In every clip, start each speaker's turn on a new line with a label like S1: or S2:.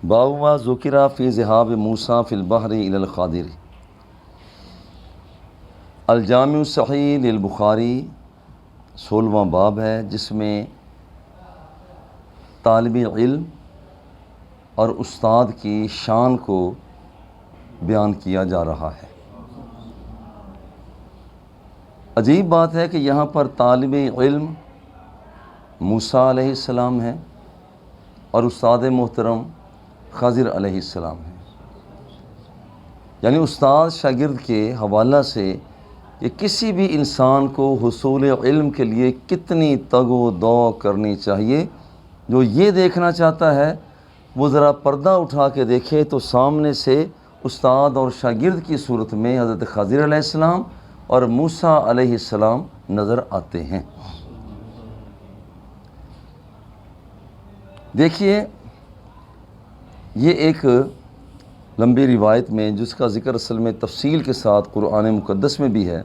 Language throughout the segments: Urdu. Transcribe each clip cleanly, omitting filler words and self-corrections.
S1: باب ما ذکر فی ذہاب موسیٰ فی البحر الی الخاضر۔ الجامع الصحیح للبخاری 16واں باب ہے، جس میں طالب علم اور استاد کی شان کو بیان کیا جا رہا ہے۔ عجیب بات ہے کہ یہاں پر طالب علم موسیٰ علیہ السلام ہے اور استاد محترم خضر علیہ السلام ہے۔ یعنی استاد شاگرد کے حوالہ سے کہ کسی بھی انسان کو حصول علم کے لیے کتنی تگ و دو کرنی چاہیے، جو یہ دیکھنا چاہتا ہے وہ ذرا پردہ اٹھا کے دیکھے تو سامنے سے استاد اور شاگرد کی صورت میں حضرت خضر علیہ السلام اور موسیٰ علیہ السلام نظر آتے ہیں۔ دیکھیے، یہ ایک لمبی روایت میں جس کا ذکر اصل میں تفصیل کے ساتھ قرآن مقدس میں بھی ہے،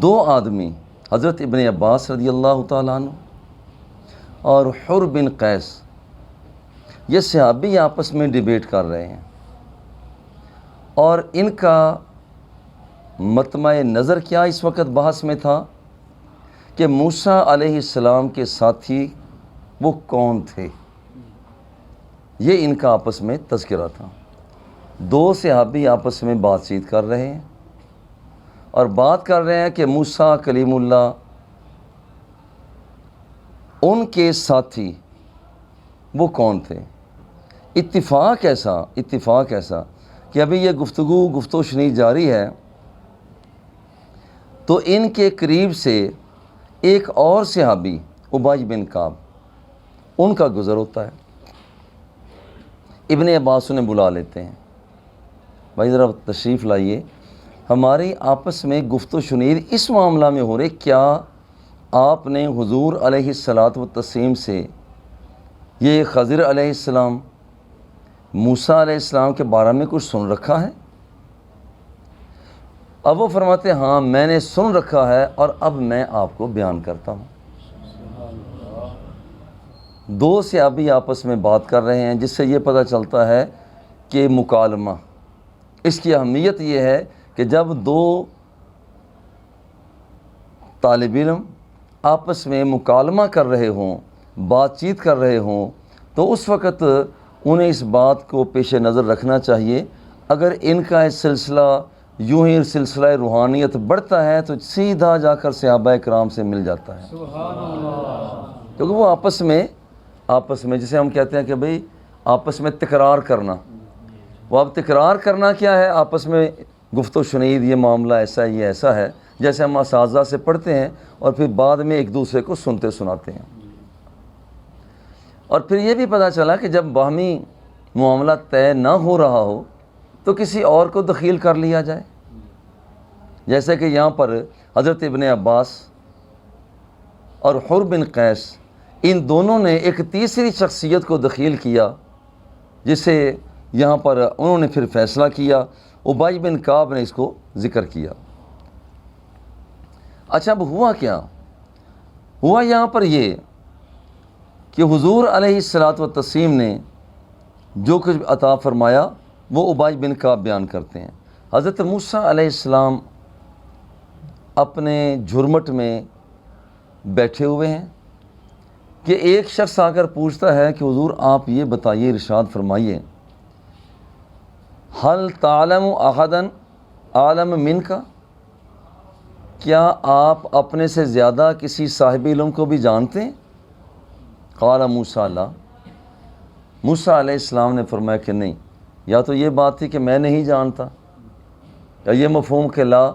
S1: دو آدمی حضرت ابن عباس رضی اللہ تعالیٰ عنہ اور حر بن قیس، یہ صحابی آپس میں ڈیبیٹ کر رہے ہیں، اور ان کا مطمع نظر کیا اس وقت بحث میں تھا کہ موسیٰ علیہ السلام کے ساتھی وہ کون تھے۔ یہ ان کا آپس میں تذکرہ تھا۔ دو صحابی آپس میں بات چیت کر رہے ہیں اور بات کر رہے ہیں کہ موسیٰ کلیم اللہ، ان کے ساتھی وہ کون تھے۔ اتفاق ایسا کہ ابھی یہ گفتگو شنید جاری ہے تو ان کے قریب سے ایک اور صحابی ابی بن کعب، ان کا گزر ہوتا ہے۔ ابن عباس انہیں بلا لیتے ہیں، بھائی ذرا تشریف لائیے، ہماری آپس میں گفت و شنید اس معاملہ میں ہو رہے، کیا آپ نے حضور علیہ الصلاۃ والتسلیم سے یہ خضر علیہ السلام موسیٰ علیہ السلام کے بارے میں کچھ سن رکھا ہے؟ اب وہ فرماتے ہیں ہاں میں نے سن رکھا ہے اور اب میں آپ کو بیان کرتا ہوں۔ دو صحابی آپس میں بات کر رہے ہیں، جس سے یہ پتہ چلتا ہے کہ مکالمہ، اس کی اہمیت یہ ہے کہ جب دو طالب علم آپس میں مکالمہ کر رہے ہوں، بات چیت کر رہے ہوں، تو اس وقت انہیں اس بات کو پیش نظر رکھنا چاہیے، اگر ان کا اس سلسلہ یوں ہی سلسلہ روحانیت بڑھتا ہے تو سیدھا جا کر صحابہ کرام سے مل جاتا ہے، کیونکہ وہ آپس میں جسے ہم کہتے ہیں کہ بھئی آپس میں تکرار کرنا، وہ اب تکرار کرنا کیا ہے، آپس میں گفت و شنید، یہ معاملہ ایسا ہے، یہ ایسا ہے، جیسے ہم اساتذہ سے پڑھتے ہیں اور پھر بعد میں ایک دوسرے کو سنتے سناتے ہیں۔ اور پھر یہ بھی پتہ چلا کہ جب باہمی معاملہ طے نہ ہو رہا ہو تو کسی اور کو دخیل کر لیا جائے، جیسے کہ یہاں پر حضرت ابن عباس اور حر بن قیس، ان دونوں نے ایک تیسری شخصیت کو دخیل کیا، جسے یہاں پر انہوں نے پھر فیصلہ کیا، ابی بن کعب نے اس کو ذکر کیا۔ اچھا، اب ہوا کیا؟ ہوا یہاں پر یہ کہ حضور علیہ الصلاۃ والتسلیم نے جو کچھ عطا فرمایا وہ ابی بن کعب بیان کرتے ہیں۔ حضرت موسیٰ علیہ السلام اپنے جھرمٹ میں بیٹھے ہوئے ہیں کہ ایک شخص آ کر پوچھتا ہے کہ حضور آپ یہ بتائیے، ارشاد فرمائیے، حل تعلم احدا عالم من کا، کیا آپ اپنے سے زیادہ کسی صاحب علم کو بھی جانتے ہیں؟ قال موسیٰ لا، موسیٰ علیہ السلام نے فرمایا کہ نہیں، یا تو یہ بات تھی کہ میں نہیں جانتا، یا یہ مفہوم کہ لا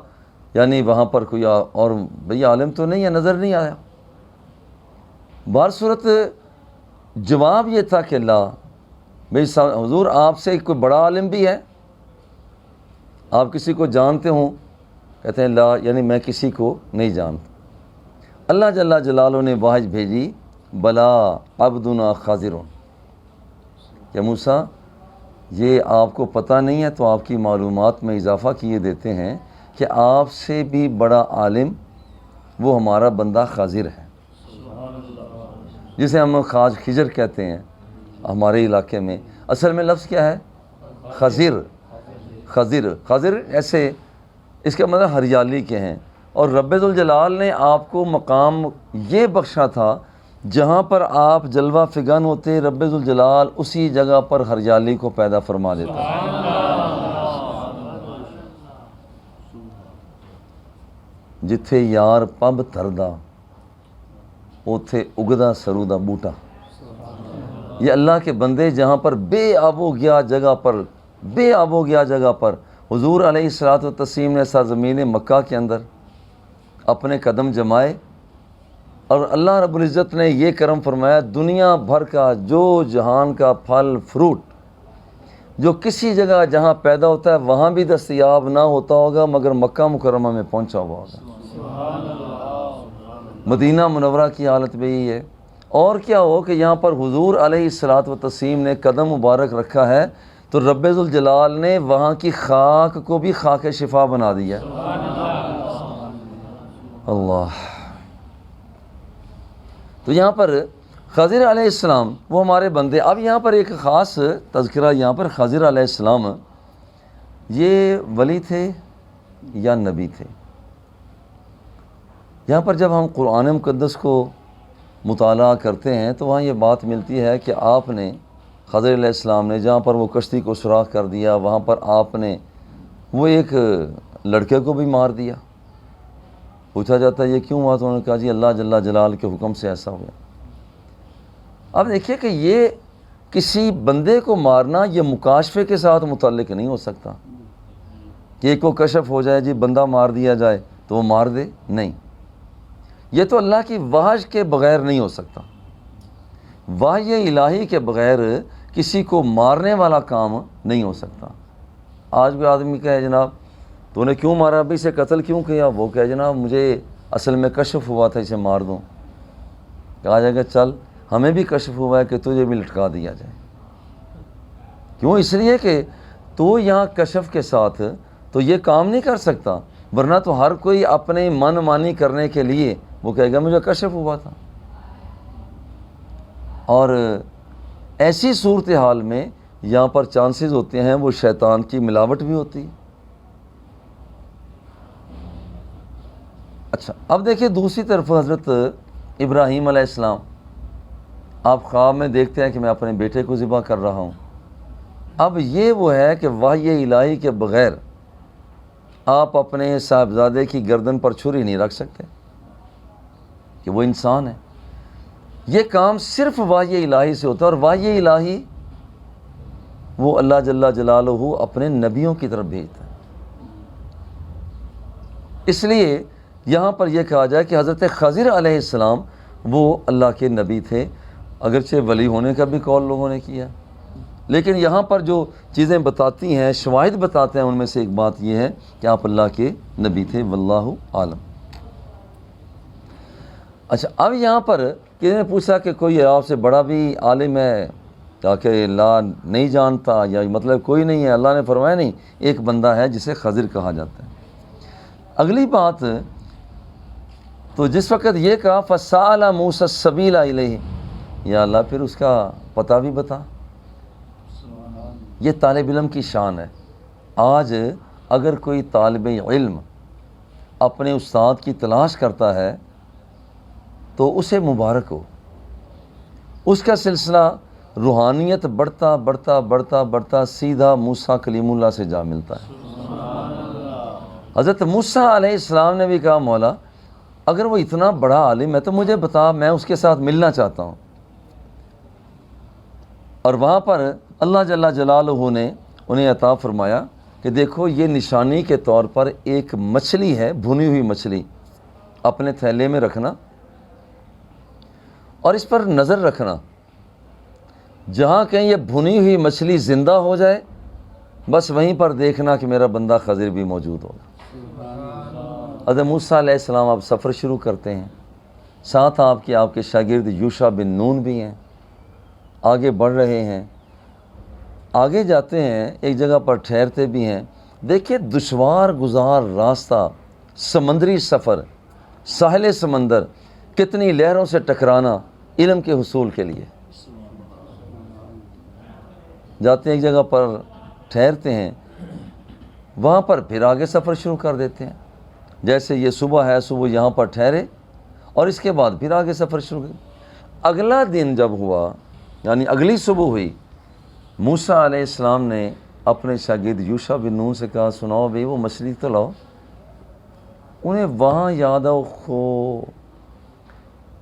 S1: یعنی وہاں پر کوئی اور بھئی عالم تو نہیں ہے، نظر نہیں آیا۔ بہرصورت جواب یہ تھا کہ لا، بھئی حضور آپ سے کوئی بڑا عالم بھی ہے، آپ کسی کو جانتے ہوں؟ کہتے ہیں لا، یعنی میں کسی کو نہیں جانتا۔ اللہ جل جلالہ نے واحد بھیجی، بلا عبدنا خضر، کہ موسیٰ یہ آپ کو پتہ نہیں ہے تو آپ کی معلومات میں اضافہ کیے دیتے ہیں کہ آپ سے بھی بڑا عالم وہ ہمارا بندہ خضر ہے، جسے ہم خاج خضر کہتے ہیں، ہمارے علاقے میں اصل میں لفظ کیا ہے؟ خضر. خضر خضر ایسے اس کا مطلب ہریالی کے ہیں. اور رب ذوالجلال نے آپ کو مقام یہ بخشا تھا جہاں پر آپ جلوہ فگن ہوتے، رب ذوالجلال اسی جگہ پر ہریالی کو پیدا فرما دیتا ہے. جتھے یار پب تردا اوتھے اگدا سرو دا بوٹا. یہ اللہ کے بندے جہاں پر بے آب و گیا جگہ پر حضور علیہ الصلوۃ والتسلیم نے سرزمین مکہ کے اندر اپنے قدم جمائے، اور اللہ رب العزت نے یہ کرم فرمایا دنیا بھر کا جو جہان کا پھل فروٹ جو کسی جگہ جہاں پیدا ہوتا ہے وہاں بھی دستیاب نہ ہوتا ہوگا مگر مکہ مکرمہ میں پہنچا ہوا ہوگا. مدینہ منورہ کی حالت بھی یہی ہے. اور کیا ہو کہ یہاں پر حضور علیہ الصلوۃ والتسلیم نے قدم مبارک رکھا ہے تو رب ذوالجلال نے وہاں کی خاک کو بھی خاک شفا بنا دیا. اللہ. تو یہاں پر خضر علیہ السلام وہ ہمارے بندے. اب یہاں پر ایک خاص تذکرہ یہاں پر خضر علیہ السلام یہ ولی تھے یا نبی تھے؟ یہاں پر جب ہم قرآن مقدس کو مطالعہ کرتے ہیں تو وہاں یہ بات ملتی ہے کہ آپ نے خضر علیہ السلام نے جہاں پر وہ کشتی کو سوراخ کر دیا وہاں پر آپ نے وہ ایک لڑکے کو بھی مار دیا. پوچھا جاتا ہے یہ کیوں ہوا؟ تو انہوں نے کہا جی اللہ جل جلال کے حکم سے ایسا ہوا. اب دیکھیے کہ یہ کسی بندے کو مارنا یہ مکاشفے کے ساتھ متعلق نہیں ہو سکتا کہ ایک کو کشف ہو جائے جی بندہ مار دیا جائے تو وہ مار دے. نہیں، یہ تو اللہ کی وحی کے بغیر نہیں ہو سکتا. وحی الہی کے بغیر کسی کو مارنے والا کام نہیں ہو سکتا. آج کوئی آدمی کہے جناب تو نے کیوں مارا، ابھی اسے قتل کیوں کیا؟ وہ کہے جناب مجھے اصل میں کشف ہوا تھا اسے مار دوں. کہا جائے گا چل ہمیں بھی کشف ہوا ہے کہ تجھے بھی لٹکا دیا جائے. کیوں؟ اس لیے کہ تو یہاں کشف کے ساتھ تو یہ کام نہیں کر سکتا، ورنہ تو ہر کوئی اپنے من مانی کرنے کے لیے وہ کہے گا مجھے کشف ہوا تھا. اور ایسی صورتحال میں یہاں پر چانسز ہوتے ہیں وہ شیطان کی ملاوٹ بھی ہوتی ہے. اچھا اب دیکھیں دوسری طرف حضرت ابراہیم علیہ السلام آپ خواب میں دیکھتے ہیں کہ میں اپنے بیٹے کو ذبح کر رہا ہوں. اب یہ وہ ہے کہ وحی الہی کے بغیر آپ اپنے صاحبزادے کی گردن پر چھری نہیں رکھ سکتے کہ وہ انسان ہے. یہ کام صرف وحی الہی سے ہوتا ہے، اور وحی الہی وہ اللہ جل جلالہ اپنے نبیوں کی طرف بھیجتا ہے. اس لیے یہاں پر یہ کہا جائے کہ حضرت خضر علیہ السلام وہ اللہ کے نبی تھے، اگرچہ ولی ہونے کا بھی قول لوگوں نے کیا، لیکن یہاں پر جو چیزیں بتاتی ہیں شواہد بتاتے ہیں ان میں سے ایک بات یہ ہے کہ آپ اللہ کے نبی تھے. واللہ عالم. اچھا اب یہاں پر کسی نے پوچھا کہ کوئی آپ سے بڑا بھی عالم ہے تاکہ اللہ نہیں جانتا، یا مطلب کوئی نہیں ہے؟ اللہ نے فرمایا نہیں، ایک بندہ ہے جسے خضر کہا جاتا ہے. اگلی بات تو جس وقت یہ کہا فَسَأَلَ مُوسَى السَّبِيلَ إِلَيْهِ، یا اللہ پھر اس کا پتہ بھی بتا. یہ طالب علم کی شان ہے. آج اگر کوئی طالب علم اپنے استاد کی تلاش کرتا ہے تو اسے مبارک ہو. اس کا سلسلہ روحانیت بڑھتا بڑھتا بڑھتا بڑھتا سیدھا موسیٰ کلیم اللہ سے جا ملتا ہے. حضرت موسیٰ علیہ السلام نے بھی کہا مولا اگر وہ اتنا بڑا عالم ہے تو مجھے بتا، میں اس کے ساتھ ملنا چاہتا ہوں. اور وہاں پر اللہ جل جلالہ نے انہیں عطا فرمایا کہ دیکھو یہ نشانی کے طور پر ایک مچھلی ہے، بھنی ہوئی مچھلی، اپنے تھیلے میں رکھنا اور اس پر نظر رکھنا. جہاں کہیں یہ بھنی ہوئی مچھلی زندہ ہو جائے بس وہیں پر دیکھنا کہ میرا بندہ خضر بھی موجود ہوگا. حضرت موسیٰ علیہ السلام آپ سفر شروع کرتے ہیں، ساتھ آپ کے شاگرد یوشع بن نون بھی ہیں، آگے بڑھ رہے ہیں. آگے جاتے ہیں ایک جگہ پر ٹھہرتے بھی ہیں. دیکھیے دشوار گزار راستہ، سمندری سفر، ساحل سمندر، کتنی لہروں سے ٹکرانا علم کے حصول کے لیے. جاتے ہیں ایک جگہ پر ٹھہرتے ہیں، وہاں پر پھر آگے سفر شروع کر دیتے ہیں. جیسے یہ صبح ہے، صبح یہاں پر ٹھہرے اور اس کے بعد پھر آگے سفر شروع کر. اگلا دن جب ہوا، یعنی اگلی صبح ہوئی، موسیٰ علیہ السلام نے اپنے شاگرد یوشع بن نون سے کہا سناؤ بھائی وہ مچھلی تو لاؤ. انہیں وہاں یاد آؤ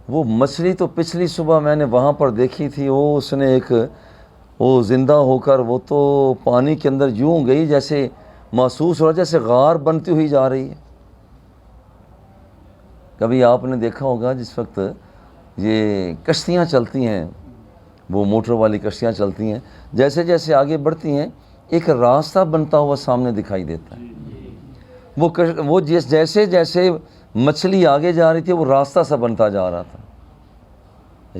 S1: وہ مچھلی تو پچھلی صبح میں نے وہاں پر دیکھی تھی، وہ اس نے ایک وہ زندہ ہو کر وہ تو پانی کے اندر یوں گئی جیسے محسوس ہو رہا جیسے غار بنتی ہوئی جا رہی ہے. کبھی آپ نے دیکھا ہوگا جس وقت یہ کشتیاں چلتی ہیں، وہ موٹر والی کشتیاں چلتی ہیں، جیسے جیسے آگے بڑھتی ہیں ایک راستہ بنتا ہوا سامنے دکھائی دیتا ہے. وہ جیسے جیسے مچھلی آگے جا رہی تھی وہ راستہ سا بنتا جا رہا تھا.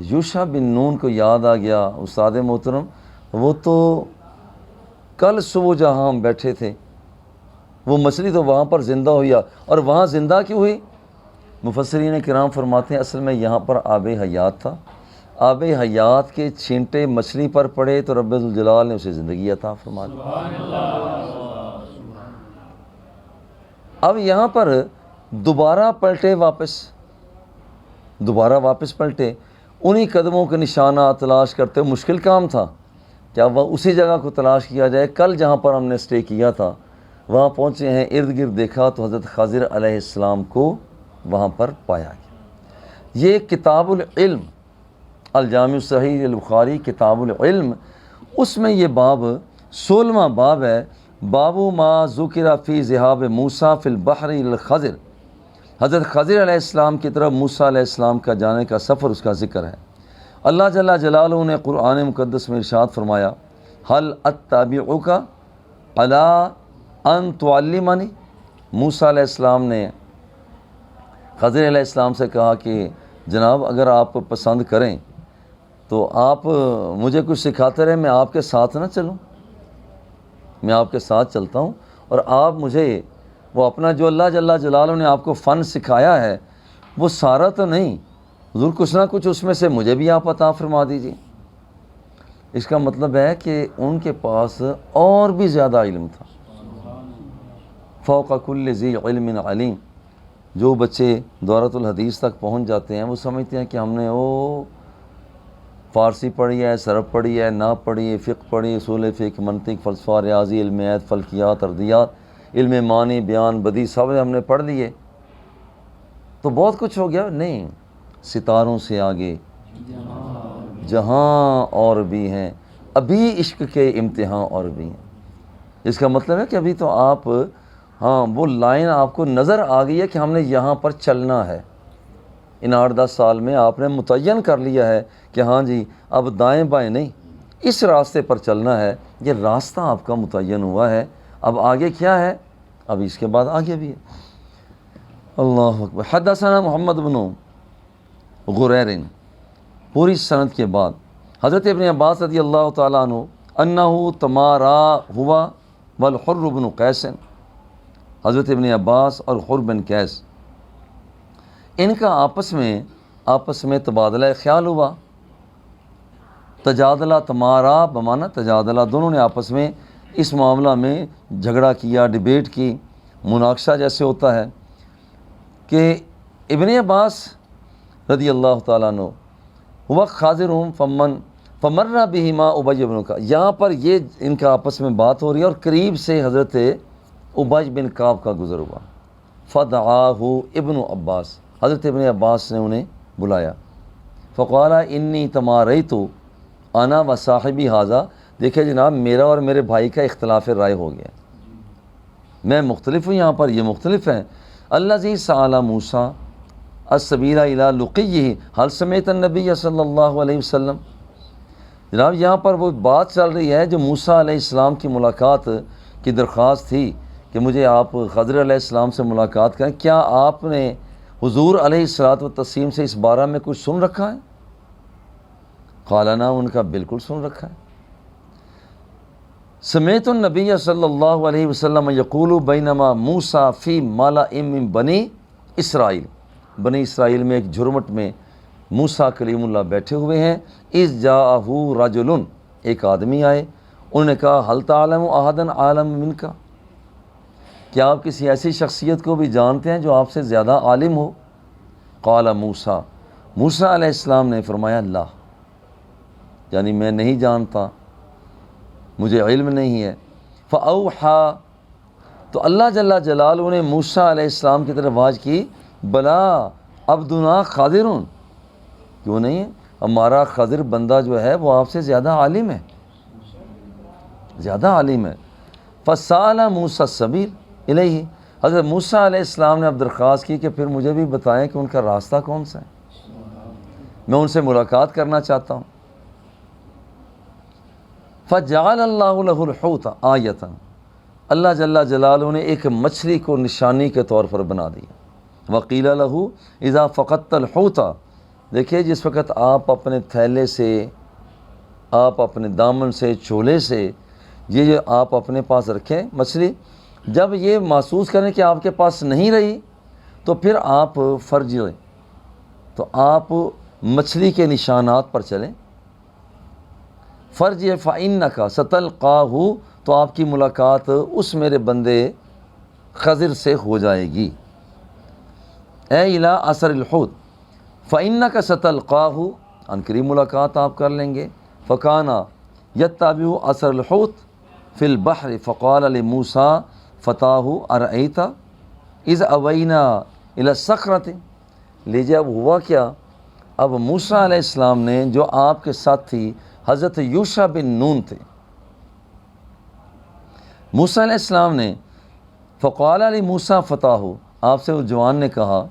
S1: یوشع بن نون کو یاد آ گیا استاد محترم وہ تو کل صبح جہاں ہم بیٹھے تھے وہ مچھلی تو وہاں پر زندہ ہوئی، اور وہاں زندہ کیوں ہوئی؟ مفسرین کرام فرماتے ہیں اصل میں یہاں پر آب حیات تھا، آب حیات کے چھینٹے مچھلی پر پڑے تو رب ذوالجلال نے اسے زندگی عطا فرما دی. اب یہاں پر دوبارہ پلٹے، دوبارہ واپس پلٹے، انہی قدموں کے نشانات تلاش کرتے. مشکل کام تھا، کیا وہ اسی جگہ کو تلاش کیا جائے؟ کل جہاں پر ہم نے اسٹے کیا تھا وہاں پہنچے ہیں، ارد گرد دیکھا تو حضرت خضر علیہ السلام کو وہاں پر پایا گیا. یہ کتاب العلم الجامع صحیح البخاری کتاب العلم، اس میں یہ باب 16واں باب ہے، باب ما ذکر فی ذہاب موسیٰ فی البحر الخضر. حضرت خضر علیہ السلام کی طرف موسیٰ علیہ السلام کا جانے کا سفر، اس کا ذکر ہے. اللہ جل جلالہ نے قرآن مقدس میں ارشاد فرمایا هل اتبعک علی ان تعلمنی. موسیٰ علیہ السلام نے خضر علیہ السلام سے کہا کہ جناب اگر آپ پسند کریں تو آپ مجھے کچھ سکھاتے رہے، میں آپ کے ساتھ نہ چلوں؟ میں آپ کے ساتھ چلتا ہوں اور آپ مجھے وہ اپنا جو اللہ جل جلالہ نے آپ کو فن سکھایا ہے وہ سارا تو نہیں، حضور کچھ نہ کچھ اس میں سے مجھے بھی آپ عطا فرما دیجیے. اس کا مطلب ہے کہ ان کے پاس اور بھی زیادہ علم تھا. فوق کل ذی علم علیم. جو بچے دورۃ الحدیث تک پہنچ جاتے ہیں وہ سمجھتے ہیں کہ ہم نے وہ فارسی پڑھی ہے، صرف پڑھی ہے، نحو پڑھی ہے، فقہ پڑھی، اصول فقہ، منطق، فلسفہ، ریاضی، علم عید، فلکیات، ارضیات، علم معنی، بیان، بدیع سب ہم نے پڑھ لیے تو بہت کچھ ہو گیا. نہیں، ستاروں سے آگے جہاں اور بھی ہیں، ابھی عشق کے امتحان اور بھی ہیں. اس کا مطلب ہے کہ ابھی تو آپ وہ لائن آپ کو نظر آ گئی ہے کہ ہم نے یہاں پر چلنا ہے. ان 8-10 سال میں آپ نے متعین کر لیا ہے کہ ہاں جی اب دائیں بائیں نہیں، اس راستے پر چلنا ہے. یہ راستہ آپ کا متعین ہوا ہے، اب آگے کیا ہے؟ اب اس کے بعد آگے بھی ہے. اللہ اکبر. حدثنا محمد بن غریر، پوری سند کے بعد حضرت ابن عباس رضی اللہ تعالیٰ عنہ انہو تمارا ہوا والحر بن قیس. حضرت ابن عباس اور حر بن قیس ان کا آپس میں تبادلہ خیال ہوا. تجادلہ، تمارا بمانا تجادلہ، دونوں نے آپس میں اس معاملہ میں جھگڑا کیا، ڈیبیٹ کی، مناقشہ جیسے ہوتا ہے کہ ابن عباس رضی اللہ تعالیٰ عنہ ہوا خاضرہم فمر بہما ابی بن کعب. یہاں پر یہ ان کا آپس میں بات ہو رہی ہے اور قریب سے حضرت ابی بن کعب کا گزر ہوا. فدعاہ ابن عباس، حضرت ابن عباس نے انہیں بلایا. فقال انی تماریت انا و صاحبی ھذا. دیکھیں جناب میرا اور میرے بھائی کا اختلاف رائے ہو گیا، میں مختلف ہوں، یہاں پر یہ مختلف ہیں. الذی سأل موسیٰ السبیل الی لقیہ هل سمعت النبی صلی اللہ علیہ وسلم. جناب یہاں پر وہ بات چل رہی ہے جو موسیٰ علیہ السلام کی ملاقات کی درخواست تھی کہ مجھے آپ خضر علیہ السلام سے ملاقات کریں. کیا آپ نے حضور علیہ الصلوۃ والتسلیم سے اس بارے میں کچھ سن رکھا ہے؟ قال نا، ان کا بالکل سن رکھا ہے. سمعت النبی صلی اللہ علیہ وسلم یقول بینما موسیٰ فی ملأ من بنی اسرائیل. بنی اسرائیل میں ایک جھرمٹ میں موسیٰ کلیم اللہ بیٹھے ہوئے ہیں. اذ جاءہ رجل، ایک آدمی آئے انہوں نے کہا حل تعلم احدن عالم منک، کیا آپ کسی ایسی شخصیت کو بھی جانتے ہیں جو آپ سے زیادہ عالم ہو؟ قال موسیٰ، موسیٰ علیہ السلام نے فرمایا لا، یعنی میں نہیں جانتا، مجھے علم نہیں ہے۔ فاوحیٰ، تو اللہ جل جلالہ نے موسیٰ علیہ السلام کی طرف آواز کی، بلا عبدنا خضر، کیوں نہیں ہے، ہمارا خضر بندہ جو ہے وہ آپ سے زیادہ عالم ہے، زیادہ عالم ہے۔ فسأل موسیٰ السبیل الیہ، حضرت موسیٰ علیہ السلام نے اب درخواست کی کہ پھر مجھے بھی بتائیں کہ ان کا راستہ کون سا ہے، میں ان سے ملاقات کرنا چاہتا ہوں۔ فجعل اللہ لہ الحوت آیۃ، اللہ جل جلالہ نے ایک مچھلی کو نشانی کے طور پر بنا دیا۔ وقیل لہ اذا فقدت الحوت، دیکھیے جس وقت آپ اپنے تھیلے سے، آپ اپنے دامن سے، چولے سے یہ آپ اپنے پاس رکھیں مچھلی، جب یہ محسوس کریں کہ آپ کے پاس نہیں رہی تو پھر آپ فرجیں، تو آپ مچھلی کے نشانات پر چلیں۔ فرج فإنک ستلقاہ، تو آپ کی ملاقات اس میرے بندے خضر سے ہو جائے گی۔ اے الی اثر الحوت فإنک ستلقاہ، ان قریب ملاقات آپ کر لیں گے۔ فکان یتبع اثر الحوت فی البحر فقال لموسیٰ فتاہ ارأیت اذ اوینا الی الصخرۃ، لیجیے اب ہوا کیا، اب موسیٰ علیہ السلام نے جو آپ کے ساتھ تھی حضرت یوشع بن نون تھے، موسیٰ علیہ السلام نے فقال لموسیٰ فتاہ، آپ سے اس جوان نے کہا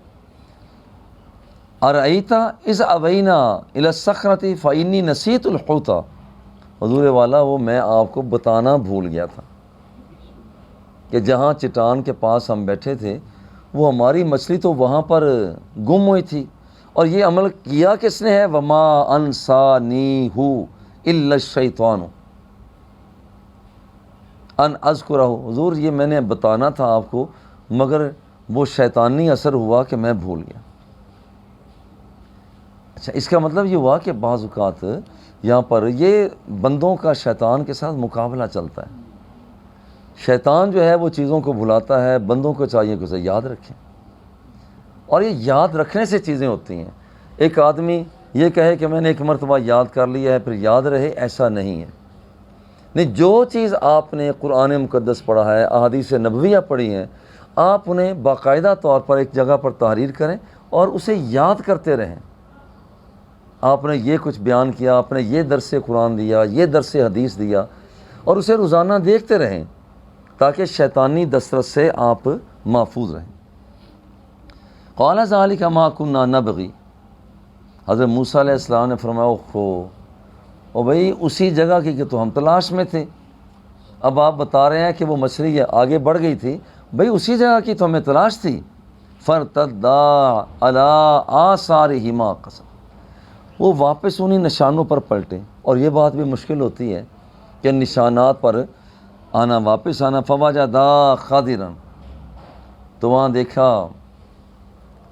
S1: ارأیت اذ اوینا الی الصخرۃ فانی نسیت الحوت، حضور والا وہ میں آپ کو بتانا بھول گیا تھا کہ جہاں چٹان کے پاس ہم بیٹھے تھے وہ ہماری مچھلی تو وہاں پر گم ہوئی تھی، اور یہ عمل کیا کس نے ہے، وما انسانیہ الا الشیطان ان اذکرہ، حضور یہ میں نے بتانا تھا آپ کو مگر وہ شیطانی اثر ہوا کہ میں بھول گیا۔ اچھا، اس کا مطلب یہ ہوا کہ بعض اوقات یہاں پر یہ بندوں کا شیطان کے ساتھ مقابلہ چلتا ہے، شیطان جو ہے وہ چیزوں کو بھلاتا ہے، بندوں کو چاہیے کہ اسے یاد رکھیں، اور یہ یاد رکھنے سے چیزیں ہوتی ہیں۔ ایک آدمی یہ کہے کہ میں نے ایک مرتبہ یاد کر لیا ہے پھر یاد رہے، ایسا نہیں ہے، نہیں، جو چیز آپ نے قرآن مقدس پڑھا ہے، احادیث نبویہ پڑھی ہیں، آپ انہیں باقاعدہ طور پر ایک جگہ پر تحریر کریں اور اسے یاد کرتے رہیں۔ آپ نے یہ کچھ بیان کیا، آپ نے یہ درس قرآن دیا، یہ درس حدیث دیا، اور اسے روزانہ دیکھتے رہیں تاکہ شیطانی دسترس سے آپ محفوظ رہیں۔ قال ذلک ما کنا نبغی، حضرت موسیٰ علیہ السلام نے فرمایا او بھائی اسی جگہ کی کہ تو ہم تلاش میں تھے، اب آپ بتا رہے ہیں کہ وہ مچھلی آگے بڑھ گئی تھی، بھائی اسی جگہ کی تو ہمیں تلاش تھی۔ فرتدا علی آثارہما قصص، وہ واپس انہی نشانوں پر پلٹے، اور یہ بات بھی مشکل ہوتی ہے کہ نشانات پر آنا، واپس آنا۔ فوجدا خضرا، تو وہاں دیکھا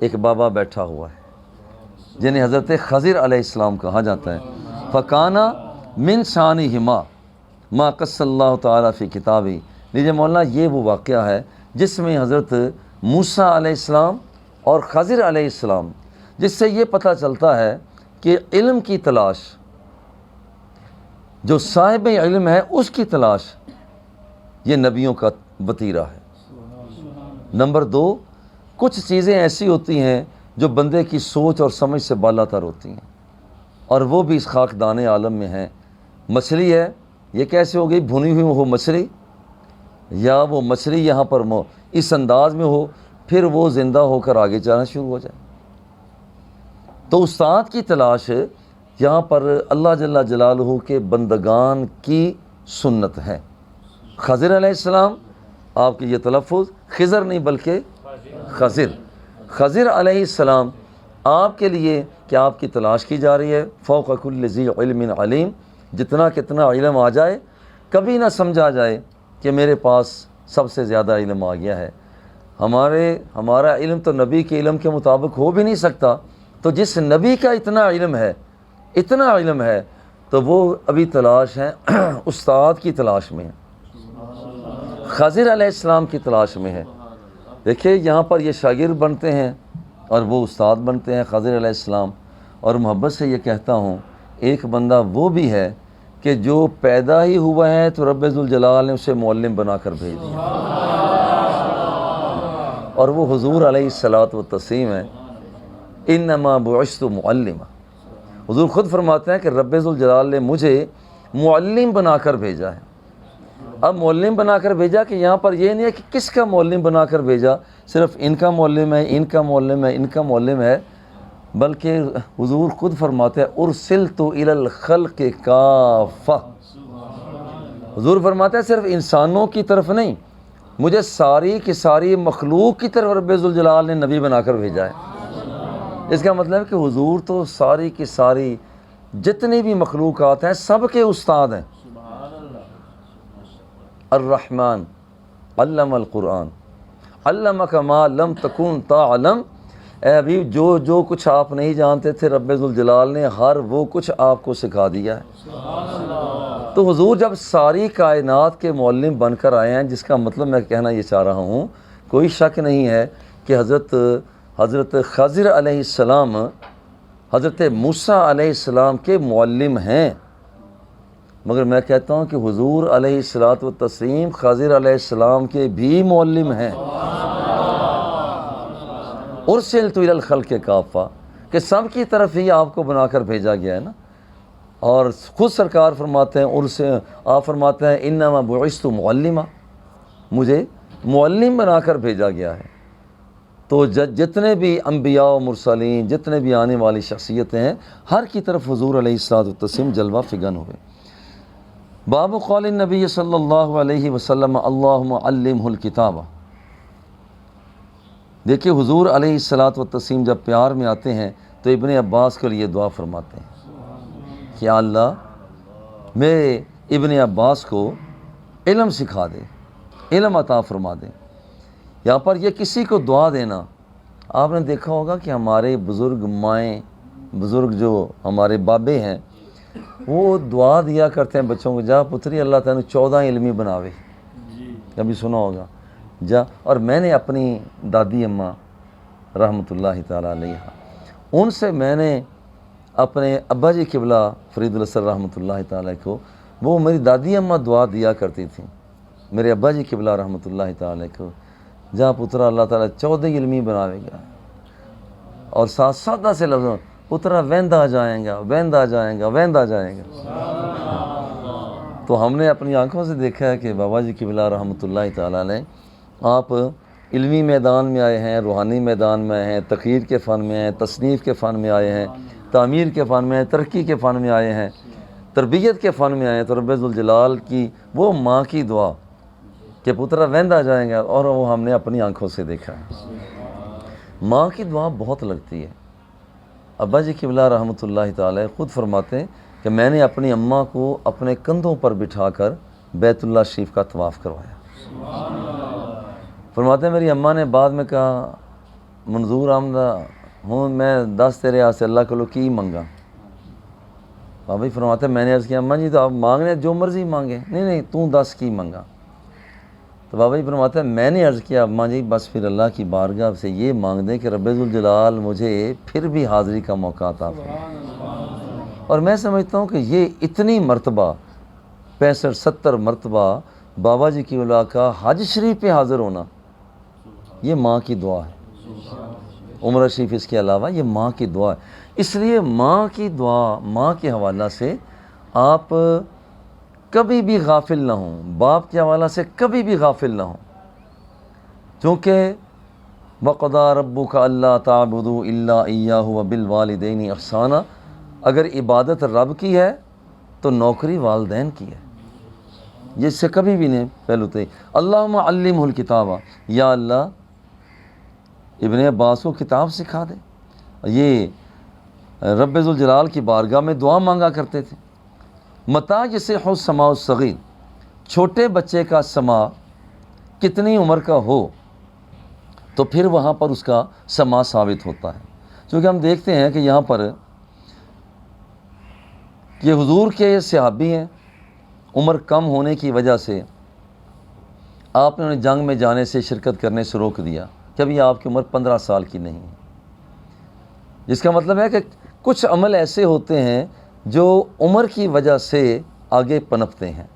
S1: ایک بابا بیٹھا ہوا ہے جنہیں حضرت خضر علیہ السلام کہا جاتا ہے۔ فکانا من شانہما ما قص اللہ تعالیٰ فی کتابی، لیجیے مولانا یہ وہ واقعہ ہے جس میں حضرت موسیٰ علیہ السلام اور خضر علیہ السلام، جس سے یہ پتہ چلتا ہے کہ علم کی تلاش، جو صاحب علم ہے اس کی تلاش، یہ نبیوں کا وتیرہ ہے۔ نمبر دو، کچھ چیزیں ایسی ہوتی ہیں جو بندے کی سوچ اور سمجھ سے بالا تر ہوتی ہیں، اور وہ بھی اس خاکدان عالم میں ہیں۔ مچھلی ہے، یہ کیسے ہو گئی، بھنی ہوئی وہ مچھلی، یا وہ مچھلی یہاں پر اس انداز میں ہو پھر وہ زندہ ہو کر آگے جانا شروع ہو جائے۔ تو استاد کی تلاش یہاں پر اللہ جل جلالہ کے بندگان کی سنت ہے۔ خضر علیہ السلام، آپ کی یہ تلفظ خضر نہیں بلکہ خضر، خضر علیہ السلام آپ کے لیے کہ آپ کی تلاش کی جا رہی ہے۔ فوق کل ذی علم علیم، جتنا کتنا علم آ جائے، کبھی نہ سمجھا جائے کہ میرے پاس سب سے زیادہ علم آ گیا ہے۔ ہمارا علم تو نبی کے علم کے مطابق ہو بھی نہیں سکتا، تو جس نبی کا اتنا علم ہے تو تو وہ ابھی تلاش ہے استاد کی تلاش میں ہے، خضر علیہ السلام کی تلاش میں ہے۔ دیکھیے یہاں پر یہ شاگرد بنتے ہیں اور وہ استاد بنتے ہیں خضر علیہ السلام۔ اور محبت سے یہ کہتا ہوں ایک بندہ وہ بھی ہے کہ جو پیدا ہی ہوا ہے تو رب ذوالجلال نے اسے معلم بنا کر بھیج دیا، اور وہ حضور علیہ الصلوۃ والتسلیم ہے۔ انما بعثت معلما، حضور خود فرماتے ہیں کہ رب ذوالجلال نے مجھے معلم بنا کر بھیجا ہے۔ اب معلم بنا کر بھیجا کہ یہاں پر یہ نہیں ہے کہ کس کا معلم بنا کر بھیجا، صرف ان کا معلم ہے، ان کا معلم ہے، ان کا معلم ہے، بلکہ حضور خود فرماتے ہیں ارسلت الی الخلق کافہ، حضور فرماتے ہیں صرف انسانوں کی طرف نہیں، مجھے ساری کی ساری مخلوق کی طرف رب ذوالجلال نے نبی بنا کر بھیجا ہے۔ اس کا مطلب ہے کہ حضور تو ساری کی ساری جتنی بھی مخلوقات ہیں سب کے استاد ہیں۔ الرحمن علم القرآن علمک ما لم تکن تعلم، اے ابھی جو کچھ آپ نہیں جانتے تھے رب ذوالجلال نے ہر وہ کچھ آپ کو سکھا دیا ہے۔ تو حضور جب ساری کائنات کے معلم بن کر آئے ہیں، جس کا مطلب میں کہنا یہ چاہ رہا ہوں، کوئی شک نہیں ہے کہ حضرت خضر علیہ السلام حضرت موسیٰ علیہ السلام کے معلم ہیں، مگر میں کہتا ہوں کہ حضور علیہ الصلوۃ والتسلیم خضر علیہ السلام کے بھی معلم ہیں۔ ارسلت الی الخلق کافہ، کہ سب کی طرف ہی آپ کو بنا کر بھیجا گیا ہے نا۔ اور خود سرکار فرماتے ہیں آپ فرماتے ہیں انما بعثت معلما، مجھے معلم بنا کر بھیجا گیا ہے۔ تو جتنے بھی انبیاء و مرسلین، جتنے بھی آنے والی شخصیتیں ہیں، ہر کی طرف حضور علیہ الصلوۃ والتسلیم جلوہ فگن ہوئے۔ باب قول النبی صلی اللہ علیہ وسلم اللہم علمہ الکتاب، دیکھیے حضور علیہ الصلوۃ والتسلیم جب پیار میں آتے ہیں تو ابن عباس کے لیے دعا فرماتے ہیں کہ اللہ میرے ابن عباس کو علم سکھا دے، علم عطا فرما دے۔ یہاں پر یہ کسی کو دعا دینا، آپ نے دیکھا ہوگا کہ ہمارے بزرگ مائیں، بزرگ جو ہمارے بابے ہیں، وہ دعا دیا کرتے ہیں بچوں کو، جا پتری اللہ تعالیٰ 14 علمی بناوے، کبھی سنا ہوگا جا۔ اور میں نے اپنی دادی اماں رحمۃ اللہ تعالیٰ علیہ، ان سے میں نے اپنے ابا جی قبلہ فرید الاسر رحمۃ اللہ تعالیٰ کو، وہ میری دادی اماں دعا دیا کرتی تھیں میرے ابا جی قبلہ رحمۃ اللہ تعالیٰ کو، جا پترا اللہ تعالیٰ 14 علمی بناوے گا، اور سادہ سے لفظوں پترا ویندا جائیں گا، ویندا جائیں گا، ویندا جائیں گا۔ تو ہم نے اپنی آنکھوں سے دیکھا ہے کہ بابا جی قبلہ رحمۃ اللہ تعالیٰ علیہ آپ علمی میدان میں آئے ہیں، روحانی میدان میں آئے ہیں، تقریر کے فن میں آئے ہیں، تصنیف کے فن میں آئے ہیں، تعمیر کے فن میں آئے ہیں، ترقی کے فن میں آئے ہیں، تربیت کے فن میں آئے ہیں۔ تو رب ذوالجلال کی وہ ماں کی دعا کہ پترا ویندا جائیں گا، اور وہ ہم نے اپنی آنکھوں سے دیکھا ہے۔ ماں کی دعا بہت لگتی ہے۔ ابا جی قبلہ رحمۃ اللہ تعالیٰ خود فرماتے ہیں کہ میں نے اپنی اماں کو اپنے کندھوں پر بٹھا کر بیت اللہ شریف کا طواف کروایا۔ فرماتے ہیں میری اماں نے بعد میں کہا منظور آمدہ ہوں میں 10 تیرے ہاتھ سے اللہ کو کی منگا۔ بابا جی فرماتے ہیں میں نے عرض کیا اماں جی تو آپ مانگنے جو مرضی مانگے، نہیں تو 10 کی منگا۔ تو بابا جی فرماتے ہیں میں نے عرض کیا اماں جی بس پھر اللہ کی بارگاہ سے یہ مانگ دیں کہ رب ذوالجلال مجھے پھر بھی حاضری کا موقع عطا فرمائے۔ اور میں سمجھتا ہوں کہ یہ اتنی مرتبہ 65-70 مرتبہ بابا جی کی اولاد کا حج شریف پہ حاضر ہونا، یہ ماں کی دعا ہے۔ عمرہ شریف اس کے علاوہ یہ ماں کی دعا ہے۔ اس لیے ماں کی دعا، ماں کے حوالہ سے آپ کبھی بھی غافل نہ ہوں، باپ کے حوالہ سے کبھی بھی غافل نہ ہوں، چونکہ وَقَضَىٰ رَبُّكَ أَلَّا تَعْبُدُوا إِلَّا إِيَّاهُ وَبِالْوَالِدَيْنِ إِحْسَانًا، اگر عبادت رب کی ہے تو نوکری والدین کی ہے، یہ اس سے کبھی بھی نہیں پہلو تے۔ اللہم علمہ الکتاب، یا اللہ ابن عباس کو کتاب سکھا دے۔ یہ رب ذوالجلال کی بارگاہ میں دعا مانگا کرتے تھے۔ متى یصح السماع الصغیر، چھوٹے بچے کا سماع کتنی عمر کا ہو تو پھر وہاں پر اس کا سماع ثابت ہوتا ہے۔ چونکہ ہم دیکھتے ہیں کہ یہاں پر یہ حضور کے صحابی ہیں، عمر کم ہونے کی وجہ سے آپ نے انہیں جنگ میں جانے سے، شرکت کرنے سے روک دیا کہ ابھی آپ کی عمر 15 سال کی نہیں ہے، جس کا مطلب ہے کہ کچھ عمل ایسے ہوتے ہیں جو عمر کی وجہ سے آگے پنپتے ہیں۔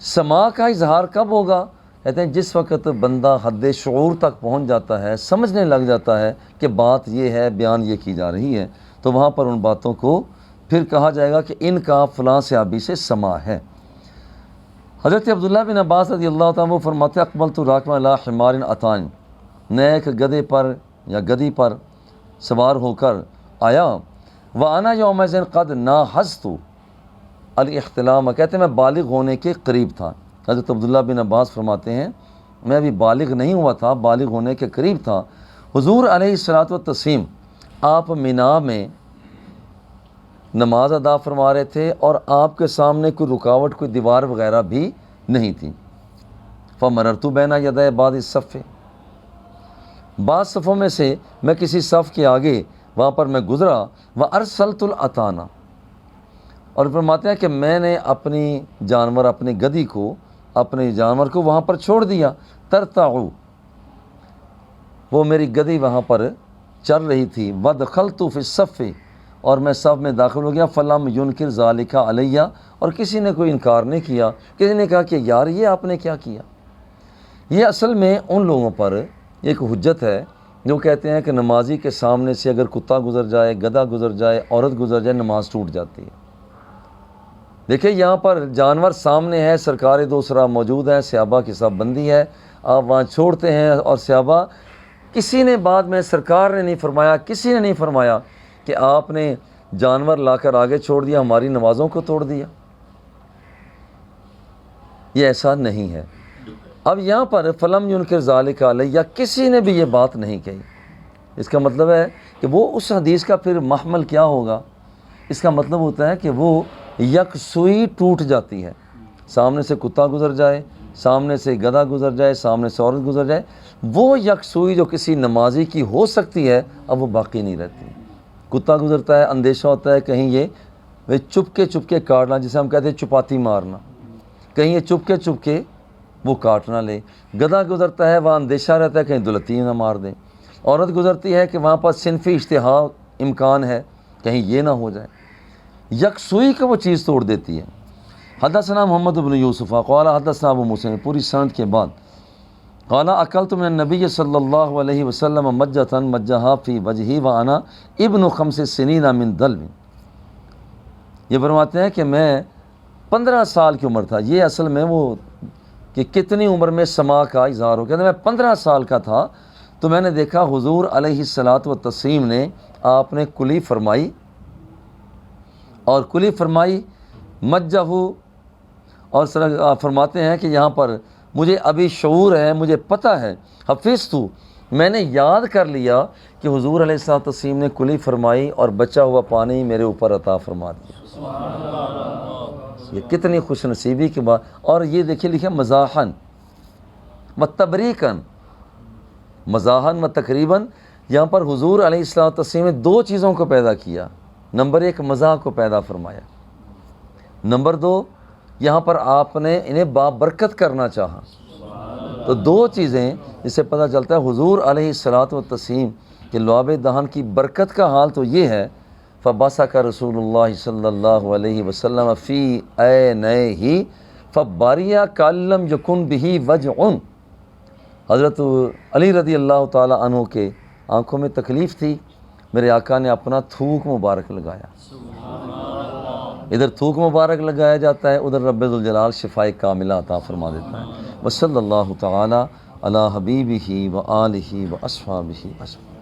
S1: سماع کا اظہار کب ہوگا؟ کہتے ہیں جس وقت بندہ حد شعور تک پہنچ جاتا ہے، سمجھنے لگ جاتا ہے کہ بات یہ ہے، بیان یہ کی جا رہی ہے، تو وہاں پر ان باتوں کو پھر کہا جائے گا کہ ان کا فلاں صحابی سے سماع ہے۔ حضرت عبداللہ بن عباس رضی اللہ تعالیٰ فرماتے ہیں اقبلت راکبا علی حمار اتان، میں ایک گدھے پر یا گدھی پر سوار ہو کر آیا، وانا یومئذ قد ناحست الاحتلام، کہتے ہیں میں بالغ ہونے کے قریب تھا۔ حضرت عبداللہ بن عباس فرماتے ہیں میں ابھی بالغ نہیں ہوا تھا، بالغ ہونے کے قریب تھا۔ حضور علیہ الصلوۃ والتسلیم آپ مینا میں نماز ادا فرما رہے تھے اور آپ کے سامنے کوئی رکاوٹ، کوئی دیوار وغیرہ بھی نہیں تھی۔ فمررت بین یدی بعض الصف، بعض صفوں میں سے میں کسی صف کے آگے وہاں پر میں گزرا، وارسلت الاتانا، اور فرماتے ہیں کہ میں نے اپنی جانور، اپنی گدھی کو، اپنے جانور کو وہاں پر چھوڑ دیا، ترتعو، وہ میری گدھی وہاں پر چل رہی تھی، ودخلت فی الصف، اور میں صف میں داخل ہو گیا، فلم ینکر ذالک علیہ، اور کسی نے کوئی انکار نہیں کیا، کسی نے کہا کہ یار یہ آپ نے کیا کیا۔ یہ اصل میں ان لوگوں پر ایک حجت ہے جو کہتے ہیں کہ نمازی کے سامنے سے اگر کتا گزر جائے، گدھا گزر جائے، عورت گزر جائے، نماز ٹوٹ جاتی ہے۔ دیکھیں یہاں پر جانور سامنے ہے، سرکار دوسرا موجود ہے، صحابہ کی صف بندی ہے، آپ وہاں چھوڑتے ہیں، اور صحابہ کسی نے بعد میں، سرکار نے نہیں فرمایا، کسی نے نہیں فرمایا کہ آپ نے جانور لا کر آگے چھوڑ دیا، ہماری نمازوں کو توڑ دیا، یہ ایسا نہیں ہے۔ اب یہاں پر فلم ینکر ذالک علیہ، کسی نے بھی یہ بات نہیں کہی، اس کا مطلب ہے کہ وہ اس حدیث کا پھر محمل کیا ہوگا؟ اس کا مطلب ہوتا ہے کہ وہ یکسوئی ٹوٹ جاتی ہے، سامنے سے کتا گزر جائے، سامنے سے گدھا گزر جائے، سامنے سے عورت گزر جائے، وہ یکسوئی جو کسی نمازی کی ہو سکتی ہے اب وہ باقی نہیں رہتی۔ کتا گزرتا ہے، اندیشہ ہوتا ہے کہیں یہ چپ کے کاٹنا، جسے ہم کہتے ہیں چپاتی مارنا، کہیں یہ چپ کے وہ کاٹ نہ لے۔ گدھا گزرتا ہے، وہاں اندیشہ رہتا ہے کہیں دلتی نہ مار دیں۔ عورت گزرتی ہے کہ وہاں پر صنفی اشتہا امکان ہے، کہیں یہ نہ ہو جائے، یکسوئی کو وہ چیز توڑ دیتی ہے۔ حدثنا محمد بن یوسف قال حدثنا ابو موسیٰ، پوری سند کے بعد، قال اکلت من النبی صلی اللہ علیہ وسلم مجۃ مجھا فی وجہی وانا ابن 5 سنین من دلو، یہ فرماتے ہیں کہ میں 15 سال کی عمر تھا، یہ اصل میں وہ کہ کتنی عمر میں سماع کا اظہار ہو، کہتے ہیں میں 15 سال کا تھا تو میں نے دیکھا حضور علیہ الصلوۃ والتسلیم نے، آپ نے کلی فرمائی، اور کلی فرمائی مجہ، اور فرماتے ہیں کہ یہاں پر مجھے ابھی شعور ہے، مجھے پتہ ہے، حفظت، میں نے یاد کر لیا کہ حضور علیہ الصلوۃ والتسلیم نے کلی فرمائی اور بچا ہوا پانی میرے اوپر عطا فرما دیا۔ یہ کتنی خوش نصیبی کی بات۔ اور یہ دیکھیں لکھے مزاحن و تبریکن، مزاحن و تقریباً، یہاں پر حضور علیہ الصلوۃ والتسلیم نے 2 چیزوں کو پیدا کیا۔ نمبر 1 مزاح کو پیدا فرمایا، نمبر 2 یہاں پر آپ نے انہیں بابرکت کرنا چاہا۔ تو 2 چیزیں اس سے پتہ چلتا ہے حضور علیہ الصلوۃ والتسلیم کہ لعاب دہن کی برکت کا حال تو یہ ہے، فبصق رسول اللہ صلی اللہ علیہ وسلم فی عینیہ فبرئ کلم یکن بہ وجع، حضرت علی رضی اللہ تعالی عنہ کے آنکھوں میں تکلیف تھی، میرے آقا نے اپنا تھوک مبارک لگایا، ادھر تھوک مبارک لگایا جاتا ہے، ادھر رب ذوالجلال شفائے کاملہ عطا فرما دیتا ہے۔ وصلی اللہ تعالی علی حبیبہ و آلہ و اصحابہ اجمعین۔